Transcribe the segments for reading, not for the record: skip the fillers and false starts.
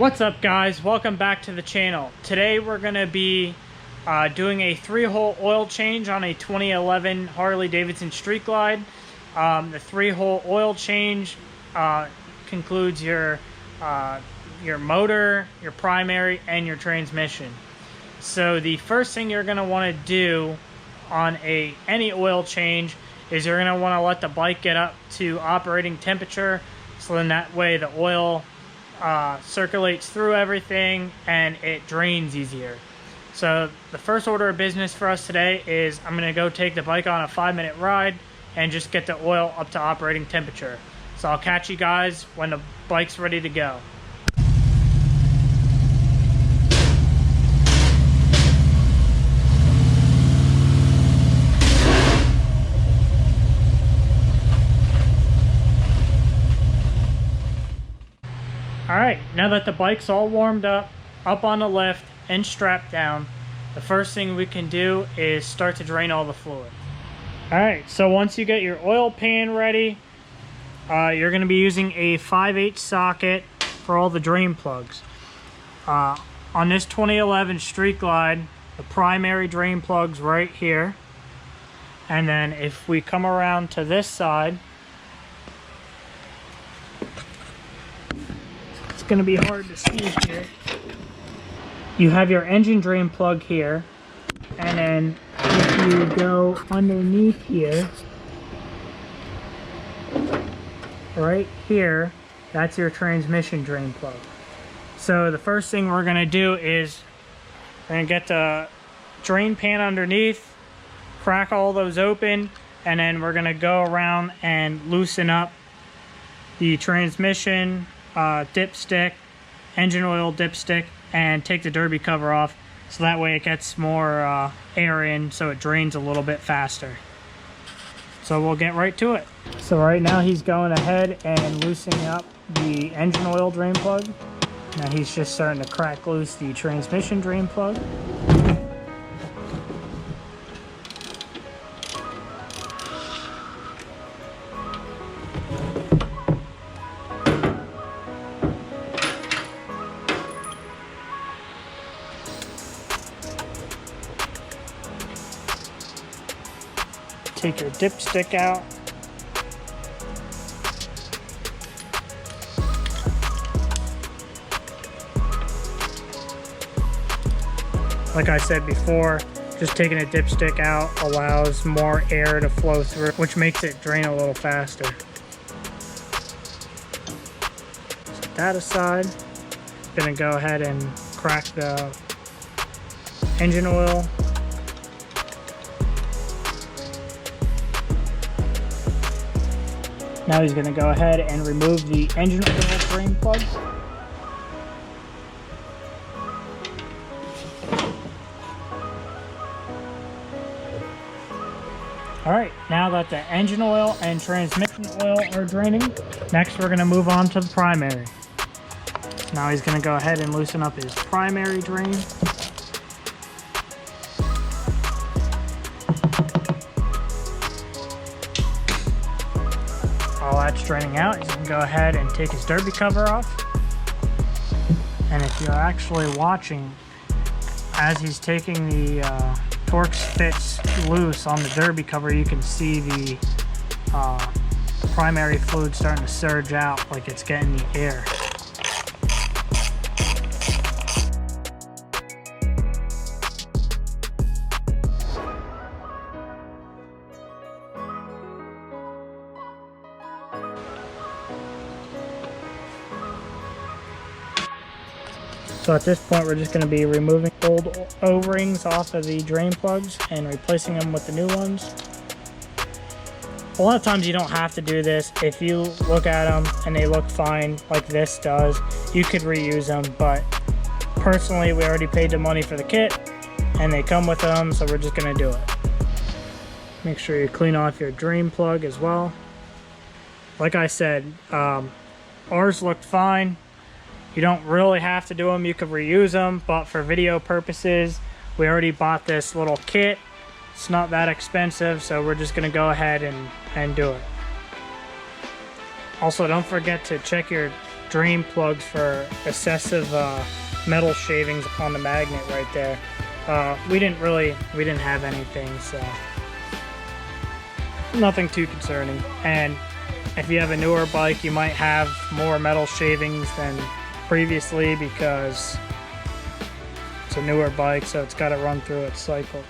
What's up guys, welcome back to the channel. Today we're going to be doing a 3-hole oil change on a 2011 Harley-Davidson Street Glide. The 3-hole oil change concludes your motor, your primary, and your transmission. So the first thing you're going to want to do on any oil change is you're going to want to let the bike get up to operating temperature, so then that way the oil circulates through everything and it drains easier. So the first order of business for us today is I'm going to go take the bike on a 5-minute ride and just get the oil up to operating temperature. So I'll catch you guys when the bike's ready to go. Alright, now that the bike's all warmed up on the lift, and strapped down, the first thing we can do is start to drain all the fluid. Alright, so once you get your oil pan ready, you're going to be using a 5/8 socket for all the drain plugs. On this 2011 Street Glide, the primary drain plug's right here. And then if we come around to this side, going to be hard to see here. You have your engine drain plug here, and then if you go underneath here, right here, that's your transmission drain plug. So the first thing we're going to do is we're going to get the drain pan underneath, crack all those open, and then we're going to go around and loosen up the transmission dipstick, engine oil dipstick, and take the derby cover off, so that way it gets more air in, so it drains a little bit faster. So we'll get right to it. So right now he's going ahead and loosening up the engine oil drain plug. Now he's just starting to crack loose the transmission drain plug. Take your dipstick out. Like I said before, just taking a dipstick out allows more air to flow through, which makes it drain a little faster. Set that aside. Gonna go ahead and crack the engine oil. Now he's going to go ahead and remove the engine oil drain plug. Alright, now that the engine oil and transmission oil are draining, next we're going to move on to the primary. Now he's going to go ahead and loosen up his primary drain. While that's draining out, he's going to go ahead and take his derby cover off. And if you're actually watching, as he's taking the Torx fits loose on the derby cover, you can see the primary fluid starting to surge out like it's getting the air. So at this point, we're just going to be removing old O-rings off of the drain plugs and replacing them with the new ones. A lot of times you don't have to do this. If you look at them and they look fine, like this does, you could reuse them. But personally, we already paid the money for the kit and they come with them, so we're just going to do it. Make sure you clean off your drain plug as well. Like I said, ours looked fine. You don't really have to do them, you could reuse them, but for video purposes, we already bought this little kit. It's not that expensive, so we're just going to go ahead and do it. Also, don't forget to check your drain plugs for excessive metal shavings on the magnet right there. We didn't have anything, so nothing too concerning. And if you have a newer bike, you might have more metal shavings than previously because it's a newer bike, so it's got to run through its cycles.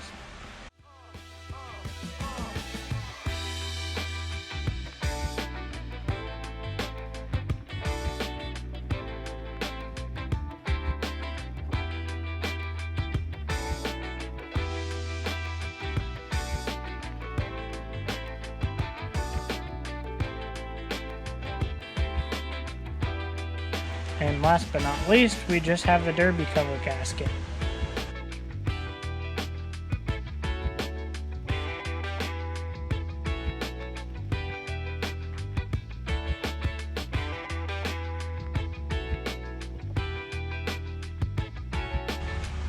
And last but not least, we just have the derby cover gasket.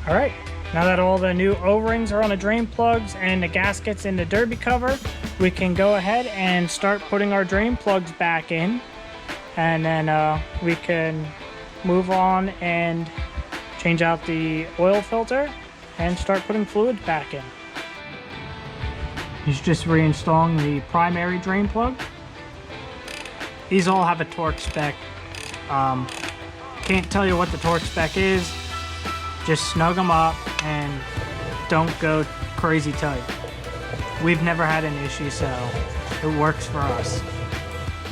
Alright, now that all the new O-rings are on the drain plugs and the gaskets in the derby cover, we can go ahead and start putting our drain plugs back in. And then we can move on and change out the oil filter and start putting fluids back in. He's just reinstalling the primary drain plug. These all have a torque spec. Can't tell you what the torque spec is. Just snug them up and don't go crazy tight. We've never had an issue, so it works for us.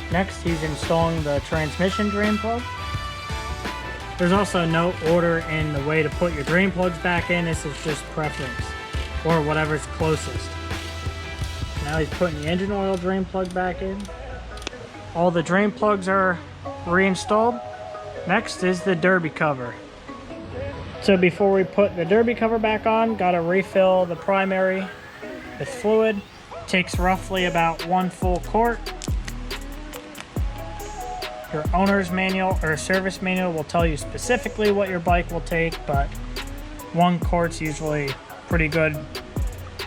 Next, he's installing the transmission drain plug. There's also no order in the way to put your drain plugs back in. This is just preference, or whatever's closest. Now he's putting the engine oil drain plug back in. All the drain plugs are reinstalled. Next is the derby cover. So before we put the derby cover back on, gotta refill the primary with fluid. Takes roughly about 1 full quart. Your owner's manual or service manual will tell you specifically what your bike will take, but 1 quart's usually pretty good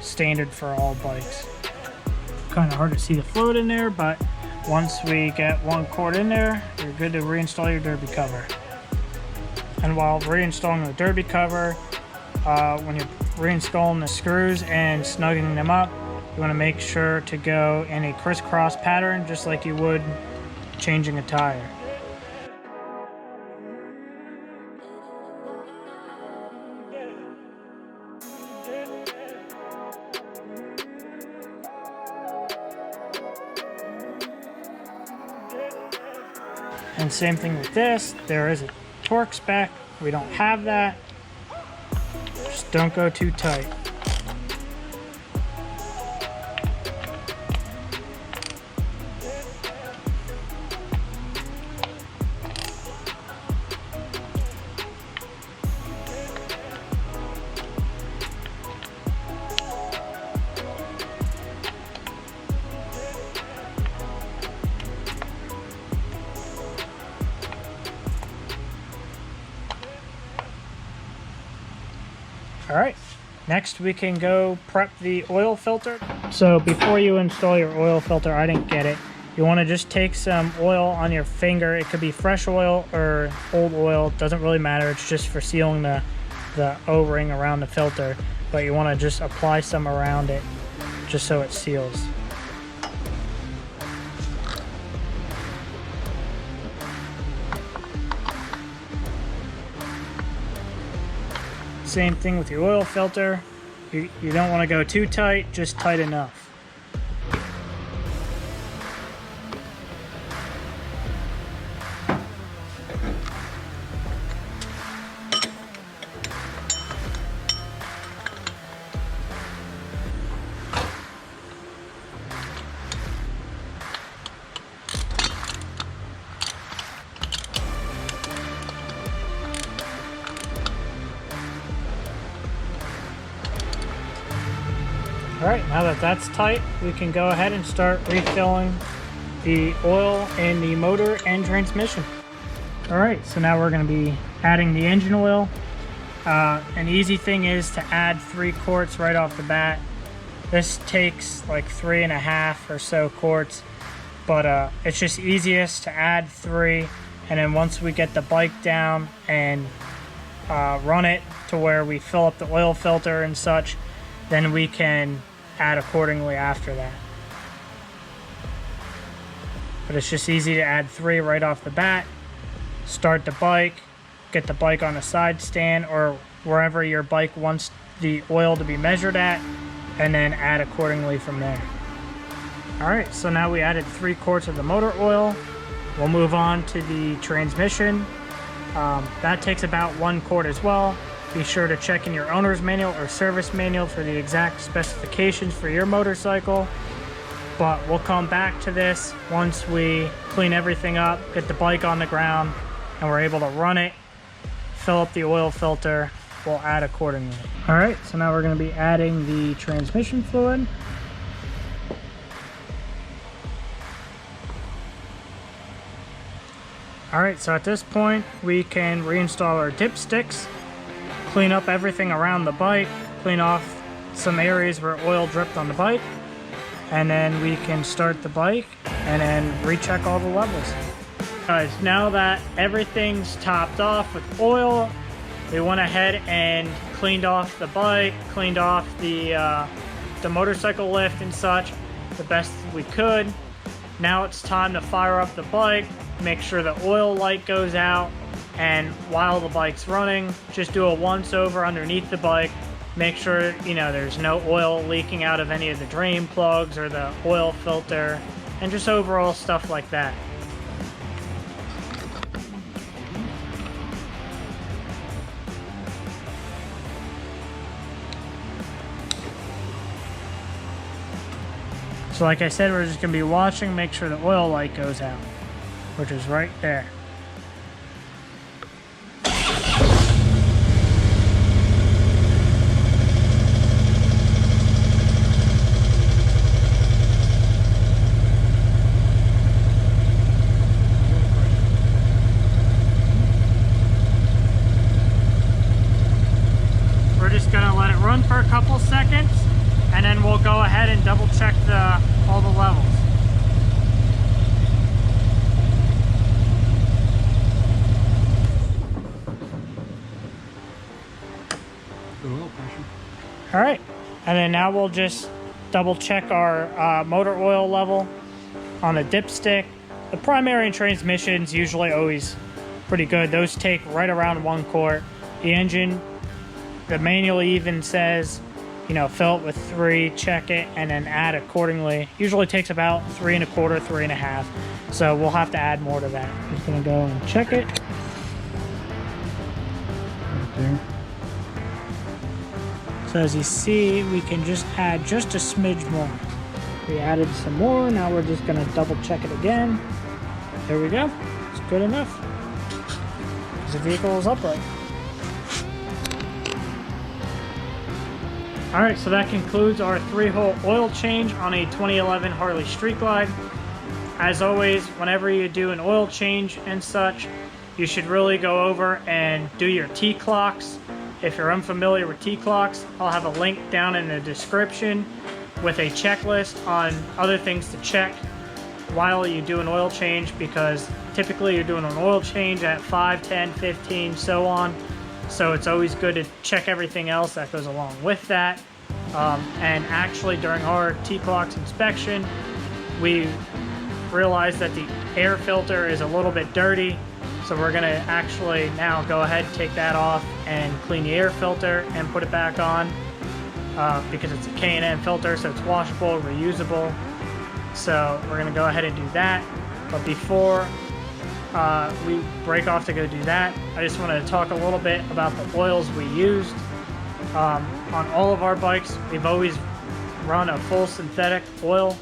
standard for all bikes. Kind of hard to see the fluid in there, but once we get 1 quart in there, you're good to reinstall your derby cover. And while reinstalling the derby cover, when you're reinstalling the screws and snugging them up, you want to make sure to go in a crisscross pattern just like you would changing a tire. And same thing with this, there is a torque spec. We don't have that. Just don't go too tight. Alright, next we can go prep the oil filter. So before you install your oil filter, I didn't get it. You want to just take some oil on your finger. It could be fresh oil or old oil, doesn't really matter. It's just for sealing the O-ring around the filter. But you want to just apply some around it just so it seals. Same thing with your oil filter. You don't want to go too tight, just tight enough. Alright, now that that's tight, we can go ahead and start refilling the oil in the motor and transmission. Alright, so now we're going to be adding the engine oil. An easy thing is to add 3 quarts right off the bat. This takes like 3.5 or so quarts, but it's just easiest to add 3 And then once we get the bike down and run it to where we fill up the oil filter and such, then we can add accordingly after that. But it's just easy to add 3 right off the bat. Start the bike, get the bike on a side stand or wherever your bike wants the oil to be measured at, and then add accordingly from there. Alright, so now we added 3 quarts of the motor oil. We'll move on to the transmission. That takes about 1 quart as well. Be sure to check in your owner's manual or service manual for the exact specifications for your motorcycle. But we'll come back to this once we clean everything up, get the bike on the ground, and we're able to run it, fill up the oil filter. We'll add accordingly. All right, so now we're going to be adding the transmission fluid. All right, so at this point, we can reinstall our dipsticks, clean up everything around the bike, clean off some areas where oil dripped on the bike, and then we can start the bike and then recheck all the levels. Guys, now that everything's topped off with oil, we went ahead and cleaned off the bike, cleaned off the motorcycle lift and such the best we could. Now it's time to fire up the bike, make sure the oil light goes out, and while the bike's running, just do a once over underneath the bike. Make sure, you know, there's no oil leaking out of any of the drain plugs or the oil filter, and just overall stuff like that. So like I said, we're just going to be watching, make sure the oil light goes out, which is right there. We're just going to let it run for a couple seconds, and then we'll go ahead and double check all the levels. All right, and then now we'll just double check our motor oil level on the dipstick. The primary and transmissions usually always pretty good. Those take right around 1 quart. The engine, the manual even says, you know, fill it with 3, check it, and then add accordingly. Usually takes about 3 1/4, 3 1/2. So we'll have to add more to that. I'm just gonna go and check it. Right there. So as you see, we can just add just a smidge more. We added some more. Now we're just gonna double check it again. There we go. It's good enough. Because the vehicle is upright. Alright, so that concludes our 3-hole oil change on a 2011 Harley Street Glide. As always, whenever you do an oil change and such, you should really go over and do your T-clocks. If you're unfamiliar with T-clocks, I'll have a link down in the description with a checklist on other things to check while you do an oil change, because typically you're doing an oil change at 5, 10, 15, so on. So it's always good to check everything else that goes along with that. And actually during our T-clocks inspection, we realized that the air filter is a little bit dirty. So we're gonna actually now go ahead and take that off and clean the air filter and put it back on because it's a K&N filter, so it's washable, reusable. So we're gonna go ahead and do that. But before we break off to go do that, I just want to talk a little bit about the oils we used. On all of our bikes, we've always run a full synthetic oil.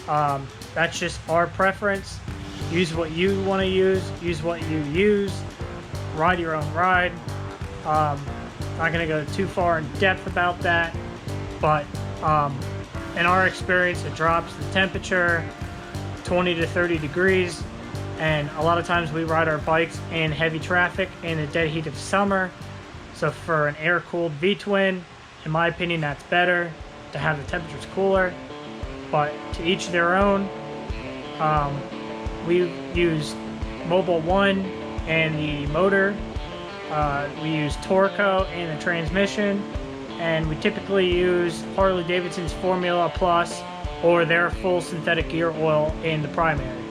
That's just our preference. Use what you want to use what you use, ride your own ride. Not going to go too far in depth about that, but in our experience, it drops the temperature 20 to 30 degrees. And a lot of times we ride our bikes in heavy traffic in the dead heat of summer. So for an air-cooled V-twin, in my opinion, that's better to have the temperatures cooler. But to each their own. We use Mobil 1 and the motor. We use Torco in the transmission, and we typically use Harley-Davidson's Formula Plus or their full synthetic gear oil in the primary.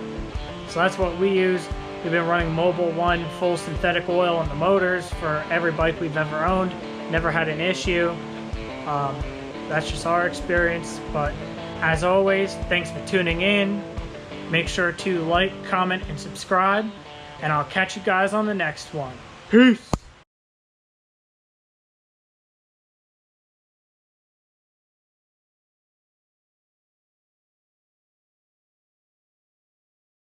So that's what we use. We've been running Mobil 1 full synthetic oil in the motors for every bike we've ever owned. Never had an issue. That's just our experience. But as always, thanks for tuning in. Make sure to like, comment, and subscribe. And I'll catch you guys on the next one. Peace!